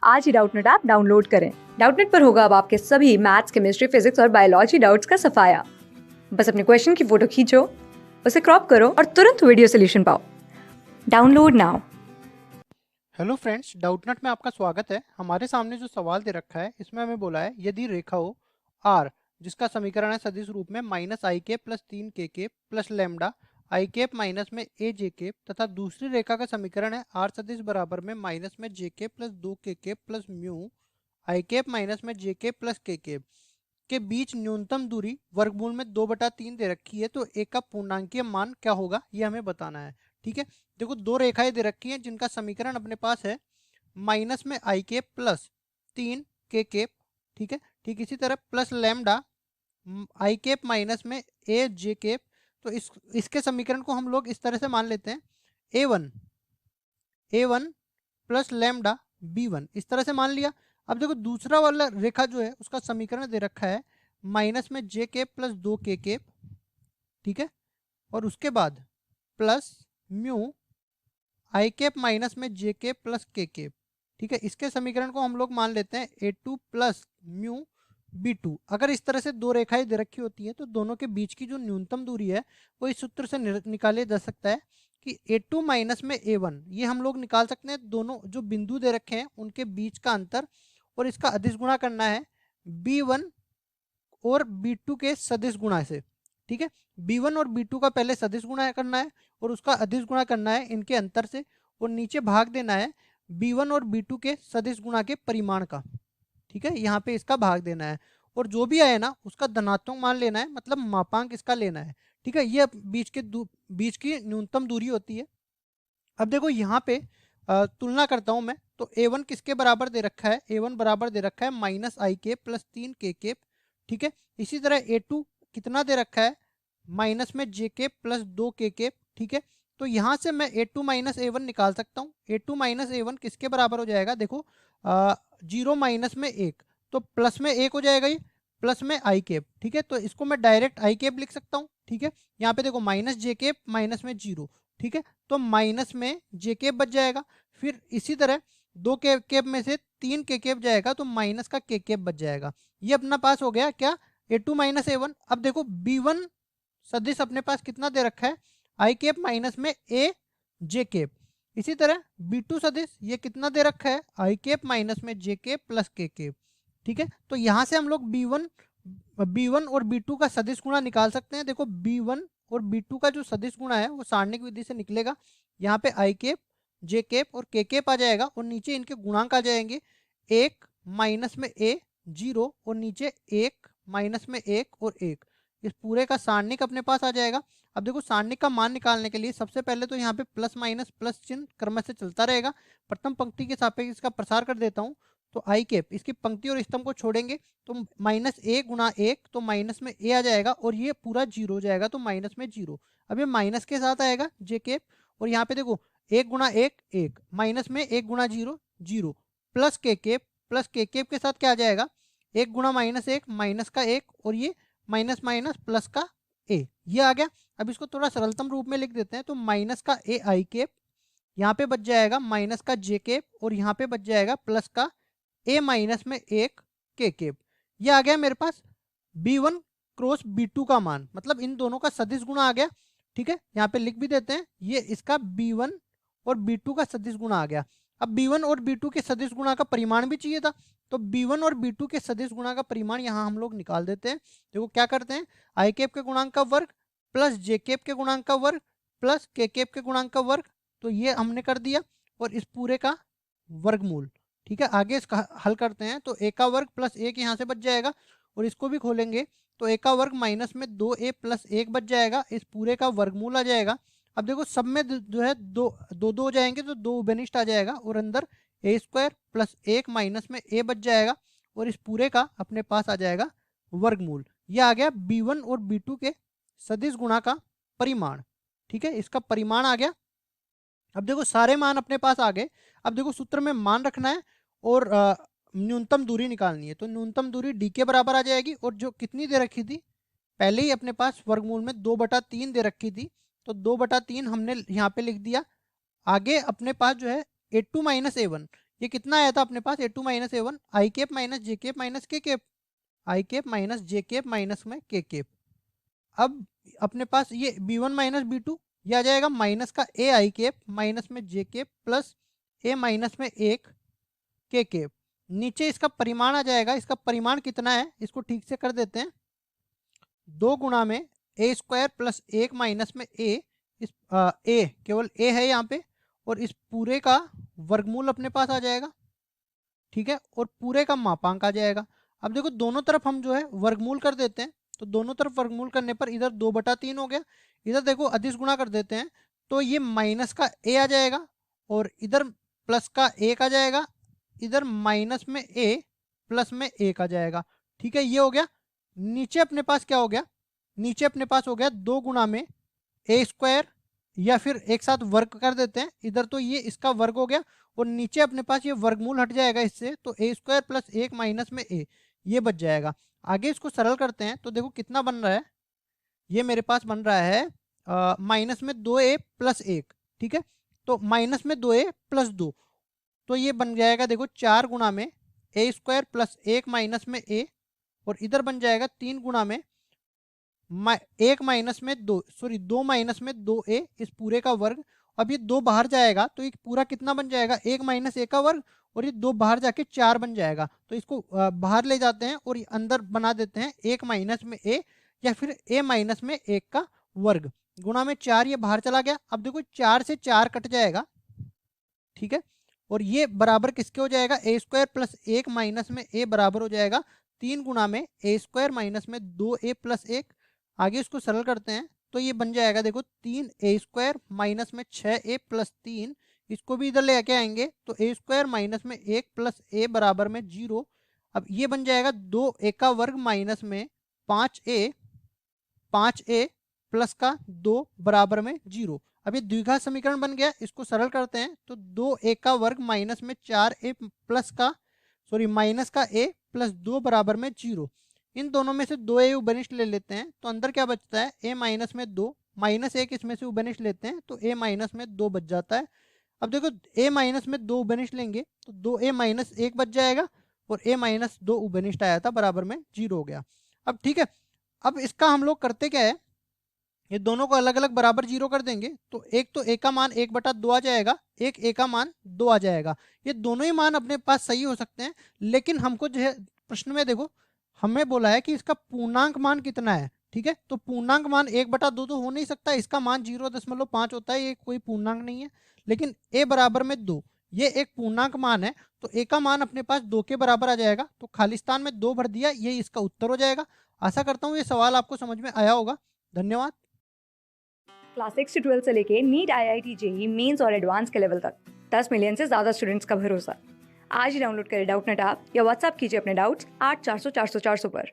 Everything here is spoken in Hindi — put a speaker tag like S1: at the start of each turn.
S1: आज ही डाउटनेट ऐप डाउनलोड करें। डाउटनेट पर होगा अब आपके सभी मैथ्स, केमिस्ट्री, फिजिक्स और बायोलॉजी डाउट्स का सफाया। बस अपने क्वेश्चन की फोटो खींचो, उसे क्रॉप करो और तुरंत वीडियो सोल्यूशन पाओ। Download now.
S2: Hello friends, Doubtnut में आपका स्वागत है। हमारे सामने जो सवाल दे रखा है इसमें हमें बोला है यदि रेखा हो आर जिसका समीकरण है सदिश रूप में माइनस आई के plus 3 k plus lambda i cap minus में ए जे केप तथा दूसरी रेखा का समीकरण है आर सदिश बराबर में माइनस में जे के प्लस 2 के प्लस म्यू आई केप माइनस में जे के प्लस के बीच न्यूनतम दूरी वर्गमूल में 2/3 दे रखी है, तो एक का पूर्णांकीय मान क्या होगा ये हमें बताना है। ठीक है, देखो दो रेखाएं दे रखी हैं जिनका समीकरण अपने पास है माइनस में आई केप प्लस 3 के केप। ठीक है, ठीक इसी तरह प्लस लैम्डा आई केप माइनस में ए जे केप। तो इसके समीकरण को हम लोग इस तरह से मान लेते हैं ए वन प्लस लैम्डा बी1, इस तरह से मान लिया। अब देखो दूसरा वाला रेखा जो है उसका समीकरण दे रखा है माइनस में जे केप प्लस 2 के केप। ठीक है, और उसके बाद प्लस म्यू आई केप माइनस में जे केप प्लस के केप। ठीक है, इसके समीकरण को हम लोग मान लेते हैं ए2 प्लस म्यू बी2। अगर इस तरह से दो रेखाएं दे रखी होती हैं तो दोनों के बीच की जो न्यूनतम दूरी है वो इस सूत्र से निकाले जा सकता है कि ए2 माइनस में ए1, ये हम लोग निकाल सकते हैं दोनों जो बिंदु दे रखे हैं उनके बीच का अंतर, और इसका अदिश गुणा करना है बी1 और बी2 के सदिश गुणा से। ठीक है, बी1 और बी2 का पहले सदिश गुणा करना है और उसका अदिश गुणा करना है इनके अंतर से, और नीचे भाग देना है बी1 और बी2 के सदिश गुणा के परिमाण का। ठीक है, यहाँ पे इसका भाग देना है और जो भी आए ना उसका धनात्मक मान लेना है, मतलब मापांक इसका लेना है। ठीक है, ये बीच की न्यूनतम दूरी होती है। अब देखो यहाँ पे तुलना करता हूँ मैं, तो a1 किसके बराबर दे रखा है, a1 बराबर दे रखा है माइनस आई के प्लस 3 के। ठीक है, इसी तरह a2 कितना दे रखा है माइनस में जे के प्लस 2 के। ठीक है, तो यहाँ से मैं a2 माइनस ए1 निकाल सकता हूँ। a2 माइनस ए1 किसके बराबर हो जाएगा, देखो 0 माइनस में 1, तो प्लस में 1 हो जाएगा ये, प्लस में आई केप। ठीक है, तो इसको मैं डायरेक्ट आई केप लिख सकता हूँ। ठीक है, यहाँ पे देखो माइनस जे केप माइनस में 0। ठीक है, तो माइनस में जे केप बच जाएगा। फिर इसी तरह 2 केप में से 3 के केप जाएगा तो माइनस का के केप बच जाएगा। ये अपना पास हो गया क्या, ए2 माइनस ए1। अब देखो बी1 सदिश अपने पास कितना दे रखा है आई केप माइनस में ए जे केप। इसी तरह बी2 सदिश ये कितना दे रखा है आई केप माइनस में जे केप प्लस के केप। ठीक है, तो यहाँ से हम लोग बी वन और बी2 का सदिश गुणा निकाल सकते हैं। देखो बी1 और बी2 का जो सदिश गुणा है वो सारणिक विधि से निकलेगा। यहाँ पे आई केप जे केप और के केप आ जाएगा और नीचे इनके गुणांक आ जाएंगे 1 माइनस में ए 0 और नीचे 1 माइनस में 1 और 1। इस पूरे का सारणिक अपने पास आ जाएगा। अब देखो सारणिक का मान निकालने के लिए सबसे पहले तो यहाँ पे प्लस माइनस प्लस चिन्ह क्रम से चलता रहेगा। प्रथम पंक्ति के सापेक्ष इसका प्रसार कर देता हूँ, तो आई केप इसकी पंक्ति और स्तंभ को छोड़ेंगे तो माइनस ए गुणा 1, तो माइनस में ए आ जाएगा और ये पूरा 0 हो जाएगा, तो माइनस में 0। अब ये माइनस के साथ आएगा जे केप, और यहाँ पे देखो 1 गुणा 1 1, माइनस में 1 गुणा 0 0, प्लस के केप के साथ क्या आ जाएगा 1 गुणा माइनस 1 माइनस का 1, और ये माइनस माइनस प्लस का ए, ये आ गया। अब इसको थोड़ा सरलतम रूप में लिख देते हैं, तो माइनस का ए आई केप, यहाँ पे बच जाएगा माइनस का जे केप, और यहाँ पे बच जाएगा प्लस का ए माइनस में 1 के केप। ये आ गया मेरे पास बी1 क्रॉस बी2 का मान, मतलब इन दोनों का सदिश गुणा आ गया। ठीक है, यहाँ पे लिख भी देते हैं, ये इसका बी1 और बी2 का सदिश गुणा आ गया। अब बी1 और बी2 के सदिश गुणा का परिमाण भी चाहिए था, तो बी1 और बी2 के सदिश गुणा का परिमाण यहाँ हम लोग निकाल देते हैं। देखो क्या करते हैं, आई केप के गुणांक का वर्ग प्लस जे केप के गुणांक का वर्ग प्लस के केप के गुणांक का वर्ग, तो ये हमने कर दिया, और इस पूरे का वर्गमूल। ठीक है, आगे इसका हल करते हैं, तो ए का वर्ग प्लस 1 यहाँ से बच जाएगा, और इसको भी खोलेंगे तो ए का वर्ग माइनस में 2a प्लस 1 बच जाएगा, इस पूरे का वर्गमूल आ जाएगा। अब देखो सब में जो है दो दो दो हो जाएंगे तो दो उभयनिष्ठ आ जाएगा, और अंदर ए स्क्वायर प्लस 1 माइनस में ए बच जाएगा, और इस पूरे का अपने पास आ जाएगा वर्गमूल। यह आ गया बी1 और बी2 के सदिश गुणा का परिमाण। ठीक है, इसका परिमाण आ गया। अब देखो सारे मान अपने पास आ गए। अब देखो सूत्र में मान रखना है और न्यूनतम दूरी निकालनी है, तो न्यूनतम दूरी डी के बराबर आ जाएगी, और जो कितनी दे रखी थी पहले ही अपने पास वर्गमूल में 2/3 दे रखी थी, तो 2/3 हमने यहाँ पे लिख दिया। आगे अपने पास जो है ए2 माइनस ए1, ये कितना आया था अपने पास, A2 माइनस A1 आई कैप माइनस जे कैप माइनस के कैप, आई कैप माइनस जे कैप माइनस में के कैप। अब अपने पास ये B1 माइनस B2 ये आ जाएगा माइनस का ए आई कैप माइनस में जे कैप प्लस ए माइनस में एक के कैप। नीचे इसका परिमाण आ जाएगा, इसका परिमाण कितना है इसको ठीक से कर देते हैं, 2 गुणा में ए स्क्वायर प्लस 1 माइनस में ए, इस ए केवल ए है यहाँ पे, और इस पूरे का वर्गमूल अपने पास आ जाएगा, ठीक है, और पूरे का मापांक आ जाएगा। अब देखो दोनों तरफ हम जो है वर्गमूल कर देते हैं, तो दोनों तरफ वर्गमूल करने पर इधर 2/3 हो गया, इधर देखो अदिश गुणा कर देते हैं, तो ये माइनस का ए आ जाएगा और इधर प्लस का 1 आ जाएगा, इधर माइनस में ए प्लस में 1 आ जाएगा, ठीक है, ये हो गया। नीचे अपने पास क्या हो गया, नीचे अपने पास हो गया 2 गुणा में ए स्क्वायर, या फिर एक साथ वर्ग कर देते हैं, इधर तो ये इसका वर्ग हो गया और नीचे अपने पास ये वर्गमूल हट जाएगा इससे, तो ए स्क्वायर प्लस 1 माइनस में ए ये बच जाएगा। आगे इसको सरल करते हैं तो देखो कितना बन रहा है, ये मेरे पास बन रहा है माइनस में 2a प्लस 1, ठीक है, तो माइनस में 2a प्लस 2, तो ये बन जाएगा देखो 4 गुणा में ए स्क्वायर प्लस 1 माइनस में ए, और इधर बन जाएगा 3 गुणा में 1 माइनस में 2, सॉरी 2 माइनस में 2a इस पूरे का वर्ग। अब ये 2 बाहर जाएगा तो ये पूरा कितना बन जाएगा, 1 माइनस ए का वर्ग, और ये 2 बाहर जाके 4 बन जाएगा, तो इसको बाहर ले जाते हैं और ये अंदर बना देते हैं 1 माइनस में ए, या फिर ए माइनस में 1 का वर्ग, गुणा में 4 ये बाहर चला गया। अब देखो 4 से 4 कट जाएगा, ठीक है, और ये बराबर किसके हो जाएगा, ए स्क्वायर प्लस 1 माइनस में ए बराबर हो जाएगा 3 गुणा में ए स्क्वायर माइनस में 2a प्लस 1। आगे इसको सरल करते हैं तो ये बन जाएगा देखो 3a स्क्वायर माइनस में 6a प्लस 3, इसको भी इधर ले आके आएंगे तो ए स्क्वायर माइनस में 1 प्लस ए बराबर में 0। अब ये बन जाएगा 2a का वर्ग माइनस में 5a प्लस का 2 बराबर में 0। अब ये द्विघात समीकरण बन गया, इसको सरल करते हैं तो 2a का वर्ग माइनस में 4a प्लस का, सॉरी माइनस का a प्लस 2 बराबर में 0। इन दोनों में से 2a उभयनिष्ठ ले लेते हैं तो अंदर क्या बचता है, a माइनस में 2 माइनस 1 इसमें से उभयनिष्ठ लेते हैं तो a माइनस में 2 बच जाता है। अब देखो a माइनस में 2 उभयनिष्ठ लेंगे तो 2a माइनस 1 बच जाएगा और a माइनस 2 उभयनिष्ठ आया था बराबर में 0 हो गया। अब ठीक है, अब इसका हम लोग करते क्या है, ये दोनों को अलग अलग बराबर 0 कर देंगे तो एक तो a का मान 1/2 आ जाएगा, एक a का मान 2 आ जाएगा। ये दोनों ही मान अपने पास सही हो सकते हैं, लेकिन हमको जो है प्रश्न में देखो हमें बोला है कि इसका पूर्णांक मान कितना है, ठीक है, तो पूर्णांक मान 1/2 तो हो नहीं सकता, इसका मान 0.5 होता है, ये कोई पूर्णांक नहीं है। लेकिन a बराबर में 2 ये एक पूर्णांक मान है, तो a का मान अपने पास 2 के बराबर आ जाएगा, तो खाली स्थान में 2 भर दिया, ये इसका उत्तर हो जाएगा। आशा करता हूँ ये सवाल आपको समझ में आया होगा। धन्यवाद।
S1: क्लास 6 से 12 से लेके नीट, IIT, JEE मेंस और एडवांस के लेवल तक 10 मिलियन से ज़्यादा स्टूडेंट्स का भरोसा। आज ही डाउनलोड करें डाउटनेट ऐप या व्हाट्सएप कीजिए अपने डाउट्स 8400 400 400 पर।